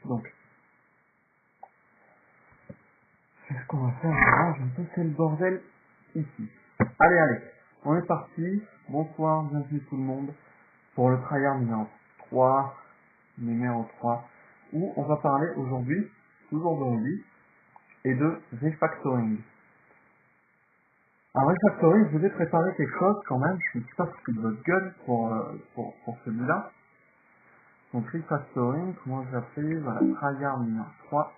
Donc, c'est ce qu'on va faire. Alors, je vais passer le bordel ici. Allez, on est parti. Bonsoir, bienvenue tout le monde pour le tryhard numéro 3, où on va parler aujourd'hui, toujours d'aujourd'hui, et de refactoring. Alors, refactoring, je vous ai préparé quelque chose quand même, je suis pas foutu de votre gueule pour celui-là. Donc, refactoring, comment je l'appelle, voilà, tryhard numéro 3.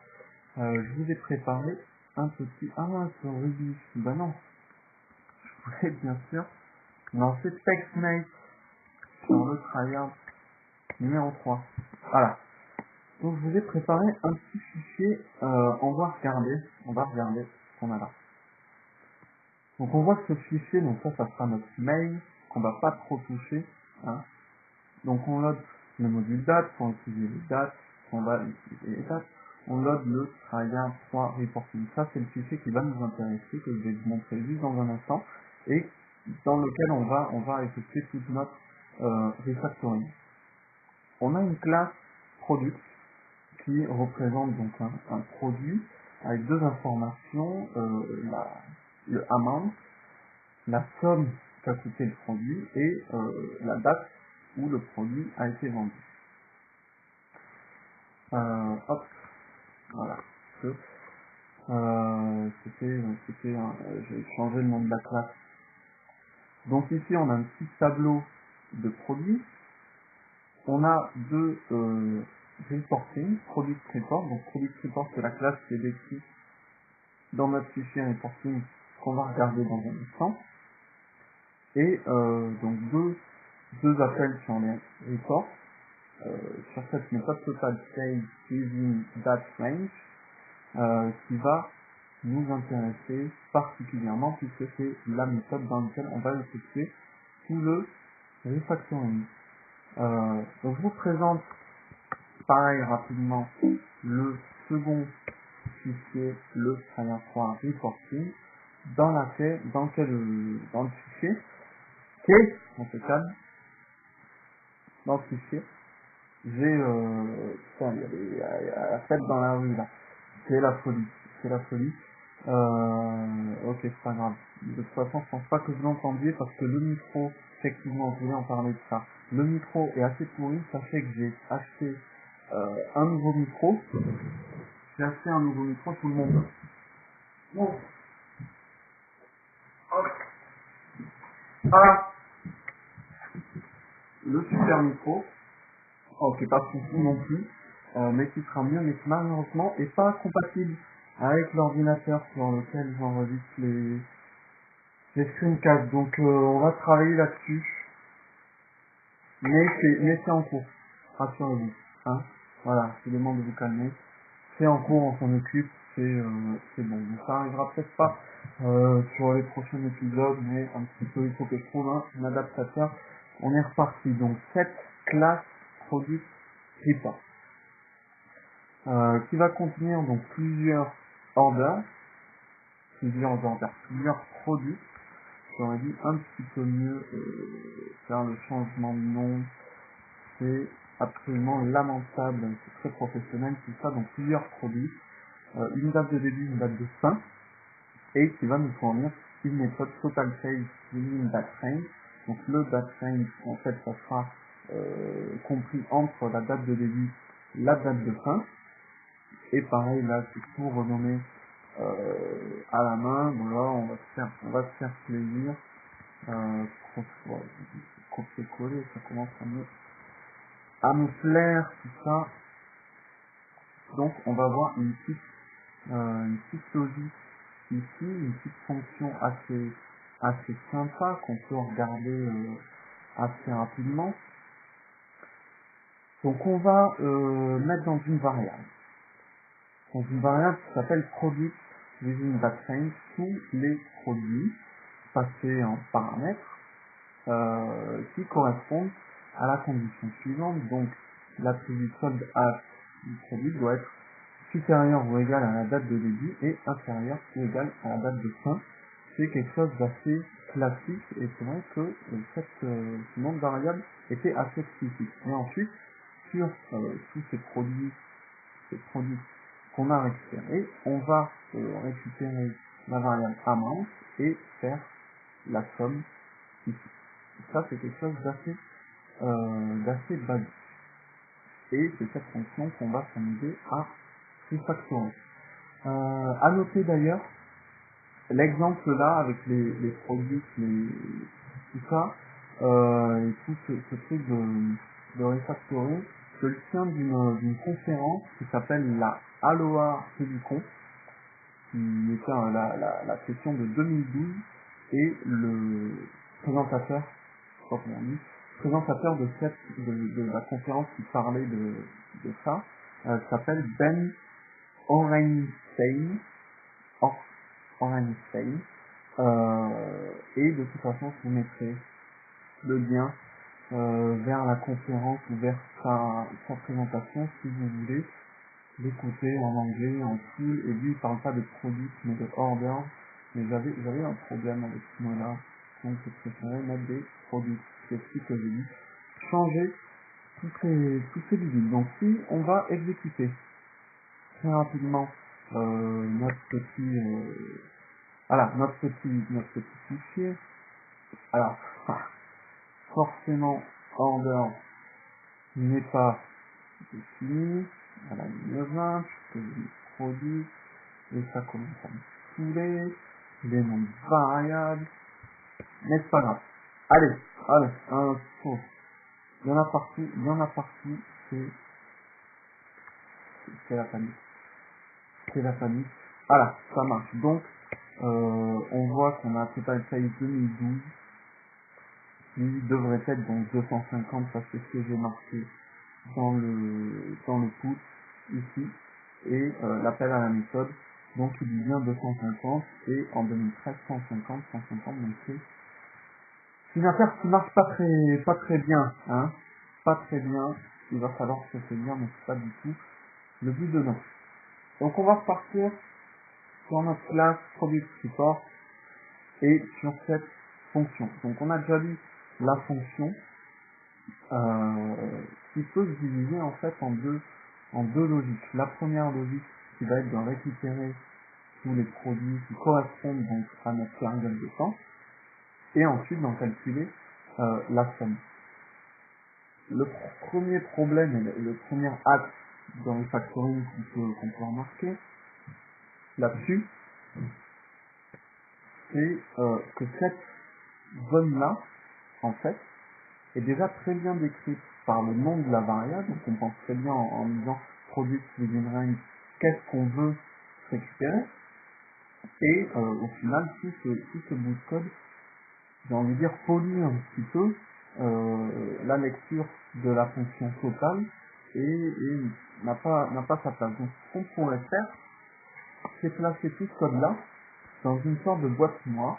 Je vous ai préparé un petit... Ah mince, Ruby. Bah non, je voulais bien sûr lancer TextMate sur le tryhard numéro 3. Voilà. Donc je vous ai préparé un petit fichier, on va regarder ce qu'on a là. Donc on voit que ce fichier, donc ça sera notre main, qu'on va pas trop toucher. Hein. Donc on load le module date pour utiliser les dates, on va utiliser les dates. On load le tryhard 3 reporting. Ça c'est le fichier qui va nous intéresser, que je vais vous montrer juste dans un instant, et dans lequel on va effectuer toute notre refactoring. On a une classe product qui représente donc un produit avec deux informations, le amount, la somme qu'a coûté le produit et la date où le produit a été vendu. Hop, voilà. J'ai changé le nom de la classe. Donc ici on a un petit tableau de produits. On a deux reporting, product report. Donc product report c'est la classe qui est décrite dans notre fichier reporting qu'on va regarder dans un instant. Et donc deux appels sur les reports. Sur cette méthode total save using that range qui va nous intéresser particulièrement puisque c'est la méthode dans laquelle on va effectuer tout le refactoring. Donc je vous présente pareil rapidement le second fichier, le tryhard 3 reporting, dans le fichier, on se calme, dans le fichier, j'ai, putain, il y a la fête dans la rue là, c'est la folie, ok c'est pas grave, de toute façon je pense pas que vous l'entendiez parce que le micro, effectivement je voulais en parler de ça, le micro est assez pourri, sachez que j'ai acheté un nouveau micro, tout le monde. Bon, hop, ah, le super micro, qui est pas foufou non plus, mais qui sera mieux, mais qui malheureusement est pas compatible avec l'ordinateur sur lequel j'enregistre les screencasts. Donc on va travailler là-dessus, mais c'est en cours, rassurez-vous. Hein. Voilà, je vous demande de vous calmer. C'est en cours, on s'en occupe, c'est bon. Donc ça arrivera peut-être pas sur les prochains épisodes, mais un petit peu, il faut que je trouve un adaptateur. On est reparti. Donc cette classe product report qui va contenir donc plusieurs plusieurs produits. J'aurais dit un petit peu mieux faire le changement de nom. C'est absolument lamentable, c'est très professionnel tout ça. Donc plusieurs produits, une date de début, une date de fin, et qui va nous fournir une méthode total save using that range. Donc le date range, en fait, ça sera compris entre la date de début, la date de fin. Et pareil, là, c'est tout renommé à la main. Voilà, on va se faire plaisir. Copier-coller, ça commence à me plaire, tout ça. Donc, on va avoir une petite logique ici, une petite fonction assez sympa qu'on peut regarder assez rapidement. Donc, on va mettre dans une variable. Donc, une variable qui s'appelle product within that range, tous les produits passés en paramètres qui correspondent à la condition suivante. Donc, l'attribut solde as du produit doit être supérieur ou égal à la date de début et inférieur ou égal à la date de fin. C'est quelque chose d'assez classique et c'est vrai que ce nom de variable était assez explicite. Et ensuite, sur tous ces produits ces produits qu'on a récupérés, on va récupérer la variable amount et faire la somme ici. Ça, c'est quelque chose d'assez basique. Et c'est cette fonction qu'on va s'amuser à refactorer. À noter d'ailleurs, l'exemple là avec les produits, tout ça, et tout ce truc de refactoring, je le tiens d'une conférence qui s'appelle la Aloha Silicon, qui était la session de 2012, et le présentateur, je crois qu'on dit, présentateur de la conférence qui parlait de ça, s'appelle Ben Orenstein, Orenstein, et de toute façon je vous mettrai le lien vers la conférence ou vers sa présentation si vous voulez l'écouter en anglais, en full, et lui il parle pas de produits mais de orders, mais j'avais un problème avec ce mot-là, donc je préférais mettre des produits. C'est ce que j'ai dit. Changer tous ces bidouilles. Donc si on va exécuter très rapidement notre petit fichier, alors forcément order n'est pas défini à la ligne 20, puisque j'ai produit, et ça commence à me saouler, les noms de variables, mais c'est pas grave. Allez, il y en a partout, c'est la panique. C'est la panique. Voilà, ça marche. Donc, on voit qu'on a Total Size 2012, qui devrait être donc 250, parce que c'est ce que j'ai marqué dans le put ici, et l'appel à la méthode, donc il dit bien 250, et en 2013, 150, donc c'est une affaire qui marche pas très bien, hein, pas très bien, il va falloir se tenir, mais c'est pas du tout le but de notre. Donc on va repartir sur notre classe Product Support et sur cette fonction. Donc on a déjà vu la fonction qui peut se diviser en fait en deux logiques. La première logique qui va être de récupérer tous les produits qui correspondent donc à notre période de temps et ensuite d'en calculer la somme. Le premier problème et le premier axe dans le factoring qu'on peut remarquer là-dessus, c'est que cette zone-là, en fait, est déjà très bien décrite par le nom de la variable, donc on pense très bien en disant product within range, qu'est-ce qu'on veut récupérer, et au final, tout ce bout de code, j'ai envie de dire, pollue un petit peu la lecture de la fonction totale et n'a pas sa place. Donc ce qu'on pourrait faire, c'est placer tout ce code-là dans une sorte de boîte noire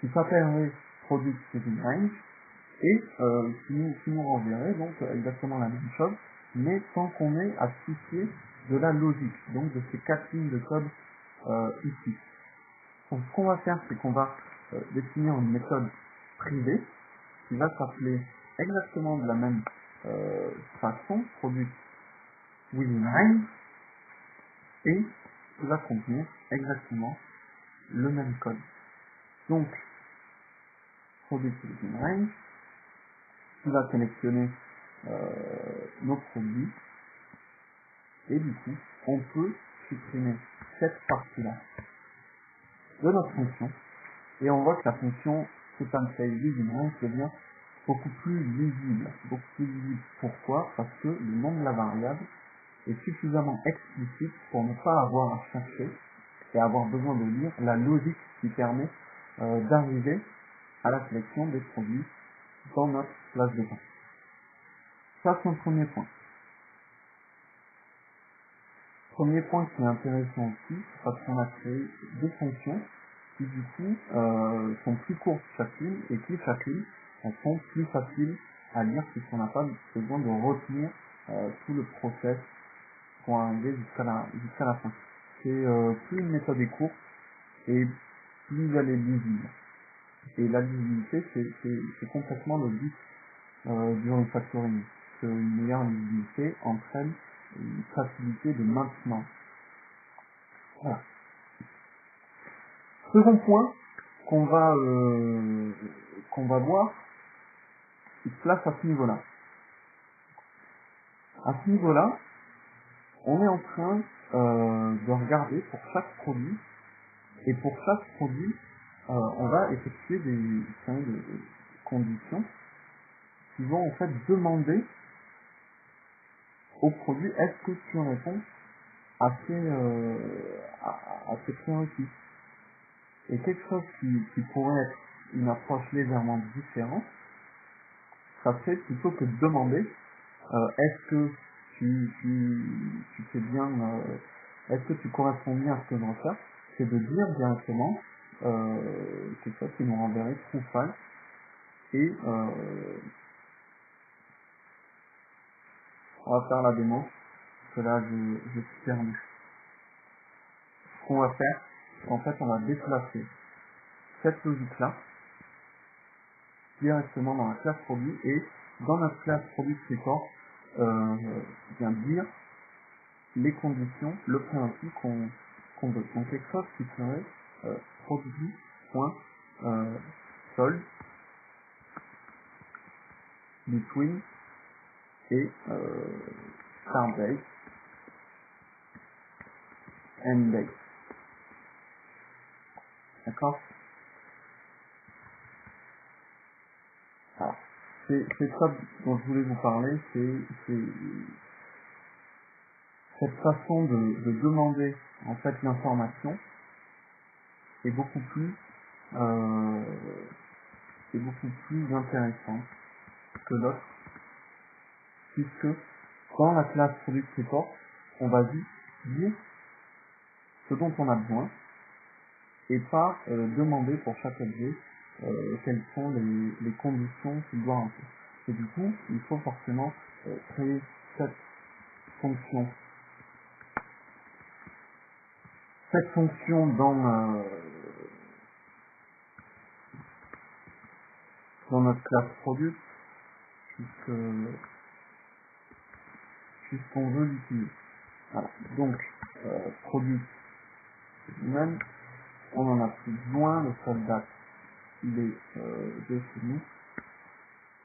qui s'appellerait product within range, et qui nous renverrait donc exactement la même chose, mais sans qu'on ait à se soucier de la logique, donc de ces 4 lignes de code ici. Donc ce qu'on va faire, c'est qu'on va définir une méthode privée qui va s'appeler exactement de la même façon, product within range, et qui va contenir exactement le même code. Donc product within range, qui va sélectionner nos produits, et du coup, on peut supprimer cette partie-là de notre fonction, et on voit que la fonction total size within range devient beaucoup plus lisible. Pourquoi? Parce que le nom de la variable est suffisamment explicite pour ne pas avoir à chercher et avoir besoin de lire la logique qui permet d'arriver à la sélection des produits dans notre place de temps. Ça, c'est un premier point. Premier point qui est intéressant aussi, parce qu'on a créé deux fonctions qui du coup sont plus courtes chacune et qui chacune sont plus faciles à lire puisqu'on n'a pas besoin de retenir tout le process pour arriver jusqu'à la fin. C'est plus une méthode est courte et plus elle est lisible. Et la lisibilité, c'est complètement le but du refactoring. Une meilleure lisibilité entraîne une facilité de maintenance. Voilà. Second point qu'on va voir, il se place à ce niveau-là. À ce niveau-là, on est en train de regarder pour chaque produit, et pour chaque produit, on va effectuer des conditions qui vont en fait demander au produit est-ce que tu réponds à ces prérequis. Et quelque chose qui pourrait être une approche légèrement différente, ça serait plutôt que de demander est-ce que tu fais bien, est-ce que tu corresponds bien à ce que je recherche, c'est de dire directement quelque chose qui nous renverrait true false et on va faire la démo, parce que là je suis perdu. Ce qu'on va faire, c'est qu'en fait on va déplacer cette logique-là directement dans la classe produit et dans notre classe produit report bien dire les conditions, le prérequis qu'on veut. Donc quelque chose qui serait produit.sold between et start date end date. D'accord? Alors, c'est ça dont je voulais vous parler, c'est cette façon de demander en fait l'information est beaucoup plus intéressante que l'autre, puisque dans la classe product report, on va juste dire ce dont on a besoin et pas demander pour chaque objet quelles sont les conditions qu'il doit remplir. Et du coup, il faut forcément créer cette fonction dans notre classe product puisqu'on veut l'utiliser. Voilà. Donc product même, on en a plus besoin, le start date il est de chez nous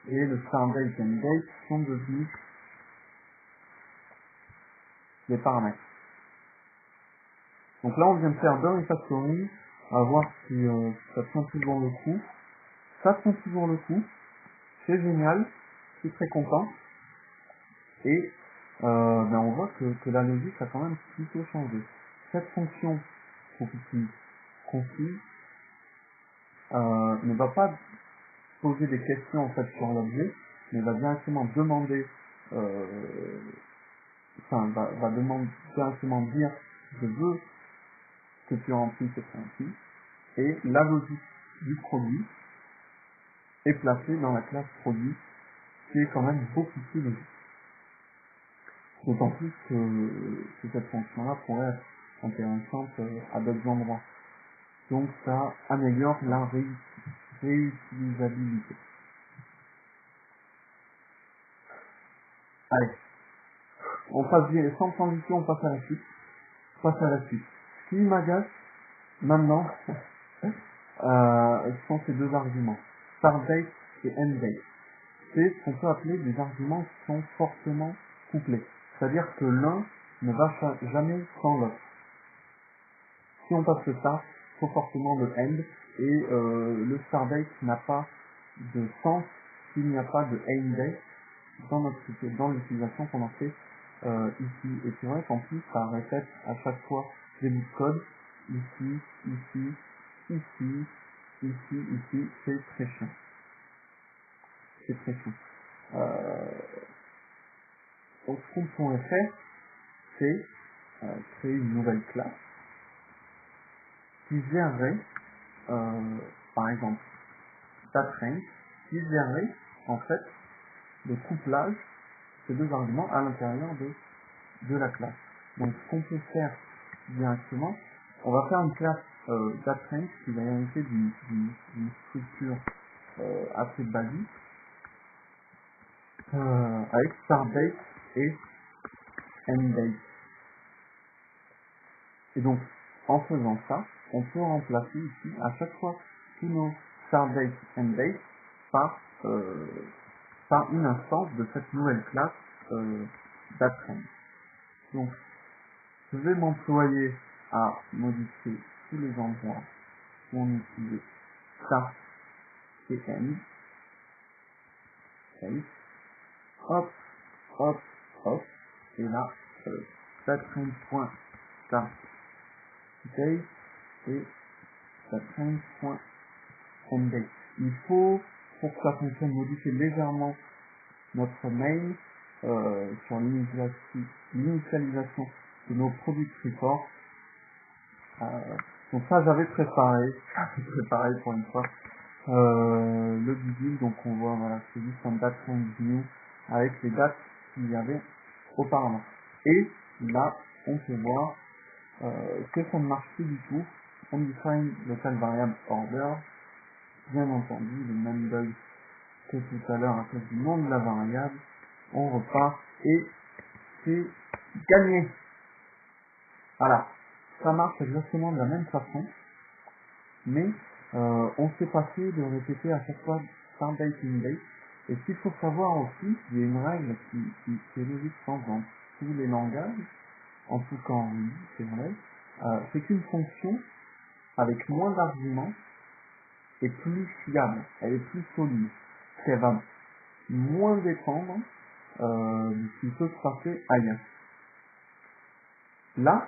et le start date and date sont devenus des paramètres. Donc là on vient de faire deux refactoring à voir si ça tient toujours le coup. Ça tient toujours le coup, c'est génial, je suis très content et on voit que la logique a quand même plutôt changé. Cette fonction config ne va pas poser des questions en fait sur l'objet, mais va directement demander va demander directement dire je veux que tu remplisses ce principe et la logique du produit est placée dans la classe produit qui est quand même beaucoup plus logique. D'autant plus que cette fonction-là pourrait être intéressante à d'autres endroits. Donc ça améliore la réutilisabilité. Allez, on passe sans transition, on passe à la suite. Ce qui m'agace maintenant, sont ces deux arguments, start date et end date. C'est ce qu'on peut appeler des arguments qui sont fortement couplés. C'est-à-dire que l'un ne va jamais sans l'autre. Si on passe le start, il faut forcément le end, et le start date n'a pas de sens s'il n'y a pas de end date dans l'utilisation qu'on en fait ici. Et c'est vrai qu'en plus, ça répète à chaque fois des bouts de code, ici, c'est très chiant. Donc ce qu'on pourrait faire, c'est créer une nouvelle classe qui gérerait, par exemple, StatRange, qui gérerait en fait le couplage de ces deux arguments à l'intérieur de la classe. Donc ce qu'on peut faire directement, on va faire une classe StatRange qui va hériter d'une structure assez basique avec start date et date. Et donc, en faisant ça, on peut remplacer ici, à chaque fois, tous nos start date and date par une instance de cette nouvelle classe dateRange. Donc, je vais m'employer à modifier tous les endroits où on utilise start et end. Okay. Hop, hop, hop. Et là, dateRange.start date et dateRange.endDate. Il faut, pour que ça fonctionne, modifier légèrement notre mail sur l'initialisation de nos produits report. Donc ça, j'avais préparé pour une fois le bidule. Donc on voit, voilà, c'est juste un dateRange new avec les dates qu'il y avait auparavant. Et là, on peut voir que ça ne marche plus du tout. On define local variable order, bien entendu, le même bug que tout à l'heure à cause du nom de la variable. On repart et c'est gagné. Voilà, ça marche exactement de la même façon, mais on s'est passé de répéter à chaque fois start date in date. Et ce qu'il faut savoir aussi, il y a une règle qui est logique dans tous les langages, en tout cas en Ruby, c'est vrai, c'est qu'une fonction avec moins d'arguments est plus fiable, elle est plus solide, parce qu'elle va moins dépendre de ce qui peut se passer ailleurs. Là,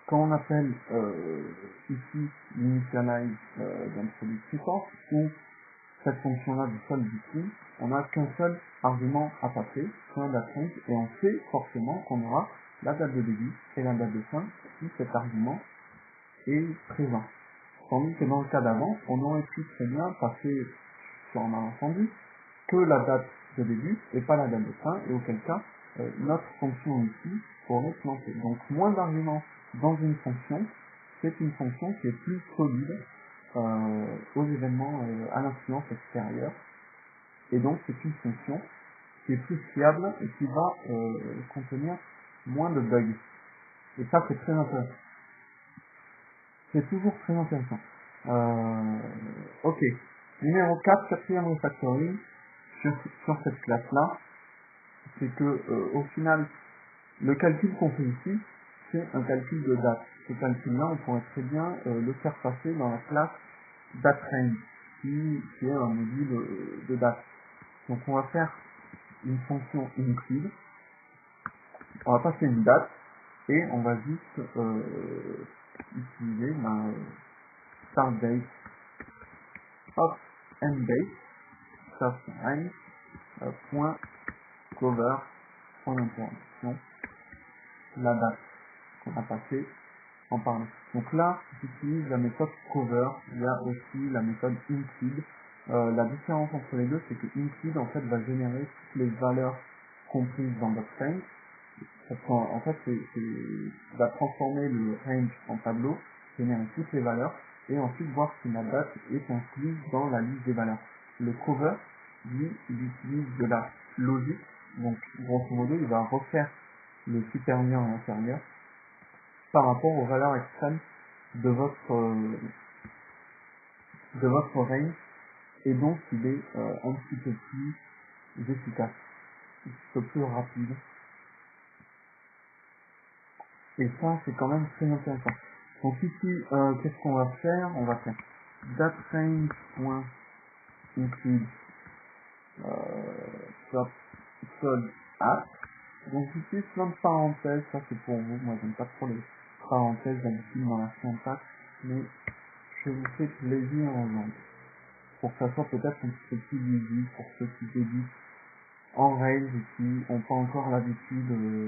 quand on appelle ici l'initialize d'un produit support, ou cette fonction-là du seul du coup, on n'a qu'un seul argument à passer, point d'attente, et on sait forcément qu'on aura la date de début et la date de fin si cet argument est présent. Tandis que dans le cas d'avant, on aurait pu très bien passer sur un malentendu que la date de début et pas la date de fin, et auquel cas, notre fonction ici pourrait planter. Donc moins d'arguments dans une fonction, c'est une fonction qui est plus solide aux événements à l'influence extérieure, et donc c'est une fonction qui est plus fiable et qui va contenir moins de bugs. Et ça, c'est très intéressant. C'est toujours très intéressant. Ok. Numéro 4, quatrième refactoring sur cette classe-là, c'est que au final, le calcul qu'on fait ici, c'est un calcul de date. Ce calcul-là, on pourrait très bien le faire passer dans la classe dateRange, qui est un module de date. Donc on va faire une fonction include, on va passer une date, et on va juste utiliser start date, hop, end date, start range, point cover, point d'interrogation, la date qu'on a passée en parlant. Donc là, j'utilise la méthode cover, il y a aussi la méthode include. La différence entre les deux, c'est que include en fait va générer toutes les valeurs comprises dans notre range. En fait, va transformer le range en tableau, générer toutes les valeurs, et ensuite voir si la date est incluse dans la liste des valeurs. Le cover, lui, il utilise de la logique, donc grosso modo, il va refaire le supérieur et l'inférieur par rapport aux valeurs extrêmes de votre range, et donc il est un petit peu plus efficace, un petit peu plus rapide. Et ça, c'est quand même très intéressant. Donc ici, qu'est-ce qu'on va faire? On va faire dateRange.include sol at. Donc j'utilise plein de parenthèses, ça c'est pour vous. Moi j'aime pas trop les parenthèses d'habitude dans la syntaxe, mais je vous fais plaisir aujourd'hui. Pour que ça soit peut-être un petit peu plus lisible pour ceux qui débutent en Rails et qui n'ont pas encore l'habitude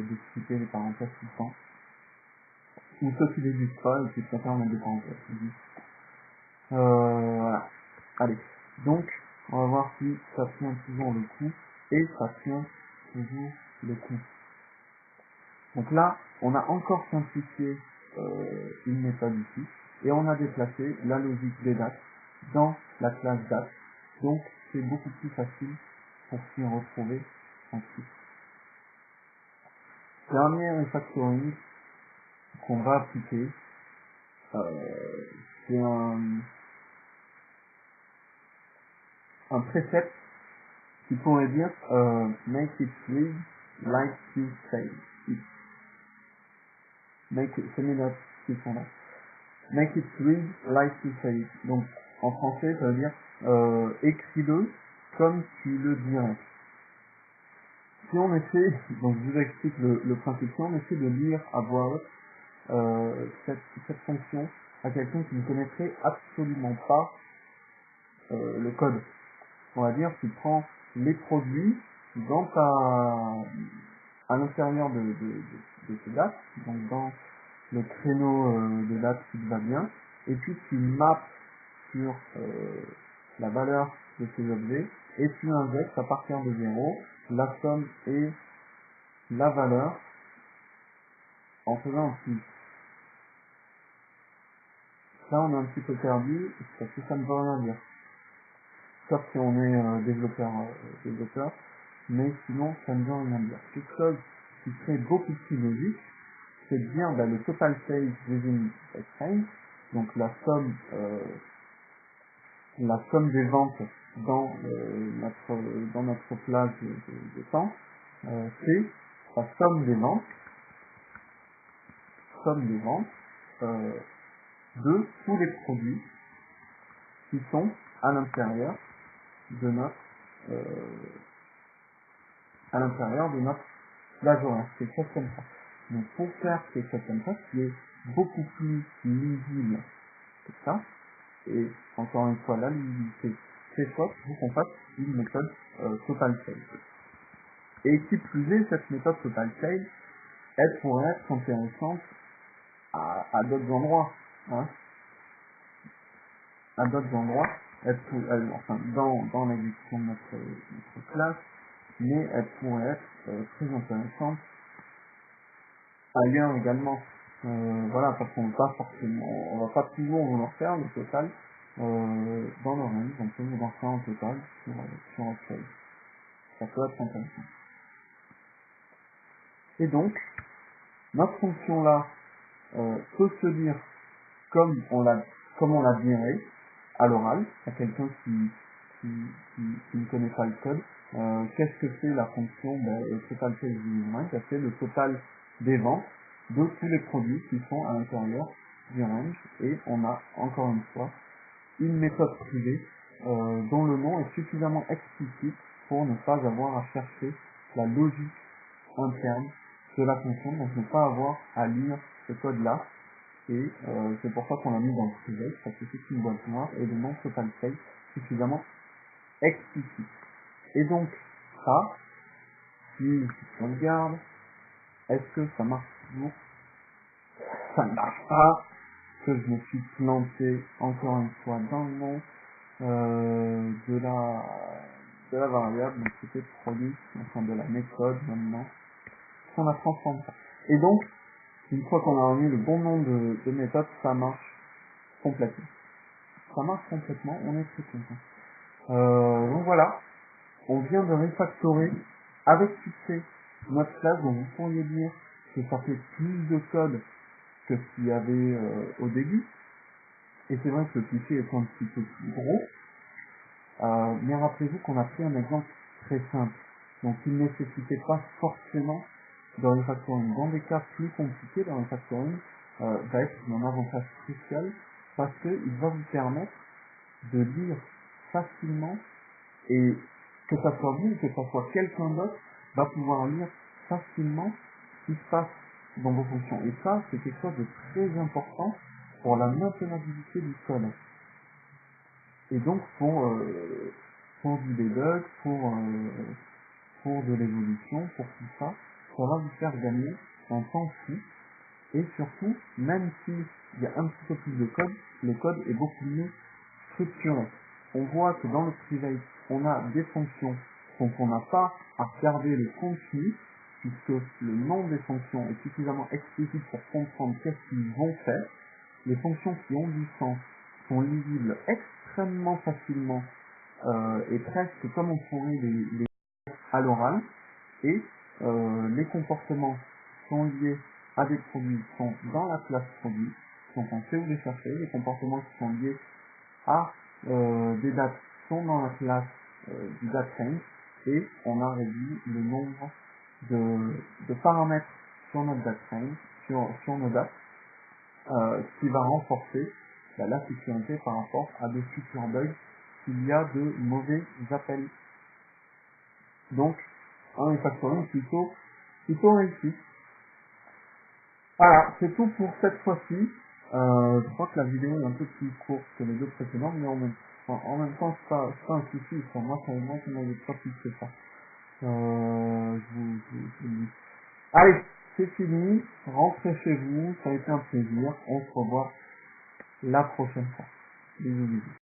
d'expliquer les parenthèses tout le temps. Ou ceux qui débutent pas et qui préfèrent mettre des parenthèses. Voilà. Allez. Donc, on va voir si ça tient toujours le coup. Et ça tient toujours le coup. Donc là, on a encore simplifié une méthode ici. Et on a déplacé la logique des dates dans la classe date. Donc, c'est beaucoup plus facile pour s'y retrouver ensuite. Dernier refactoring qu'on va appliquer, c'est un précepte qui pourrait dire make it read like you say it. C'est mes notes qui sont là. Make it read like you say it. Donc en français ça veut dire écris-le comme tu le dirais. Si on essaie, donc je vous explique le principe, si on essaie de lire à voix haute cette fonction à quelqu'un qui ne connaîtrait absolument pas le code. On va dire, tu prends les produits à l'intérieur de ces dates, donc dans le créneau de dates qui te va bien, et puis tu mappes sur la valeur de ces objets, et tu injectes à partir de 0 la somme et la valeur en faisant un plus. Là on est un petit peu perdu, parce que ça ne veut rien dire. Sauf si on est développeur, mais sinon ça ne veut rien dire. Quelque chose qui serait beaucoup plus logique, c'est de dire le total sales within a range, donc la somme des ventes dans notre plage de temps, c'est la somme des ventes de tous les produits qui sont à l'intérieur de notre plage horaire, quelque chose comme ça. Donc pour faire quelque chose comme ça, qui est beaucoup plus lisible que ça, et encore une fois la lisibilité, c'est soit qu'on fasse une méthode total sales. Et qui plus est, cette méthode total sales, elle pourrait être intéressante à d'autres endroits. Hein. À d'autres endroits, enfin dans l'exécution de notre classe, mais elle pourrait être très intéressante ailleurs également. Voilà, parce qu'on va pas toujours vouloir faire le total dans le range, on peut vouloir faire un total sur un sales. Ça peut être intéressant. Et donc, notre fonction là peut se dire comme on la dirait à l'oral, à quelqu'un qui ne connaît pas le code. Qu'est-ce que c'est la fonction total sales within range? C'est le total des ventes de tous les produits qui sont à l'intérieur du range, et on a encore une fois une méthode privée dont le nom est suffisamment explicite pour ne pas avoir à chercher la logique interne de la fonction, donc ne pas avoir à lire ce code là, et c'est pour ça qu'on l'a mis dans le privé, parce que c'est une boîte noire et le nom total sales suffisamment explicite. Et donc ça, si on regarde, est-ce que ça marche toujours? Ça ne marche pas, que je me suis planté encore une fois dans le nom de la variable, donc c'était produit, enfin de la méthode maintenant, on a transformé ça. Et donc, une fois qu'on a remis le bon nom de méthode, ça marche complètement. Ça marche complètement, on est très content. Donc voilà, on vient de refactorer avec succès notre classe, dont vous pourriez dire que ça fait plus de code que ce qu'il y avait au début. Et c'est vrai que le fichier est un petit peu plus gros, mais rappelez-vous qu'on a pris un exemple très simple, donc il ne nécessitait pas forcément de refactoring. Dans des cas plus compliqués, le refactoring va être un avantage crucial parce qu'il va vous permettre de lire facilement, et que ça soit vous, que ça soit quelqu'un d'autre, va pouvoir lire facilement ce qui se passe dans vos fonctions. Et ça, c'est quelque chose de très important pour la maintenabilité du code. Et donc pour du debug, pour de l'évolution, pour tout ça, ça va vous faire gagner un temps fou. Et surtout, même s'il y a un petit peu plus de code, le code est beaucoup mieux structuré. On voit que dans le private, on a des fonctions, donc on n'a pas à regarder le contenu, puisque le nom des fonctions est suffisamment explicite pour comprendre qu'est-ce qu'ils vont faire. Les fonctions qui ont du sens sont lisibles extrêmement facilement et presque comme on pourrait les à l'oral, et les comportements sont liés à des produits qui sont dans la classe produit. Donc on sait où les chercher, les comportements qui sont liés à des dates qui sont dans la classe du date range, et on a réduit le nombre de paramètres sur notre date range, sur nos dates, ce qui va renforcer la sécurité par rapport à des futurs bugs s'il y a de mauvais appels. Donc, un refactoring plutôt réussi. Voilà, c'est tout pour cette fois-ci. Je crois que la vidéo est un peu plus courte que les deux précédentes, mais en même temps, c'est pas un souci. Pour moi, ça n'avait pas plus que ça. Je vous dis. Allez, c'est fini. Rentrez chez vous. Ça a été un plaisir. On se revoit la prochaine fois. Bisous, bisous.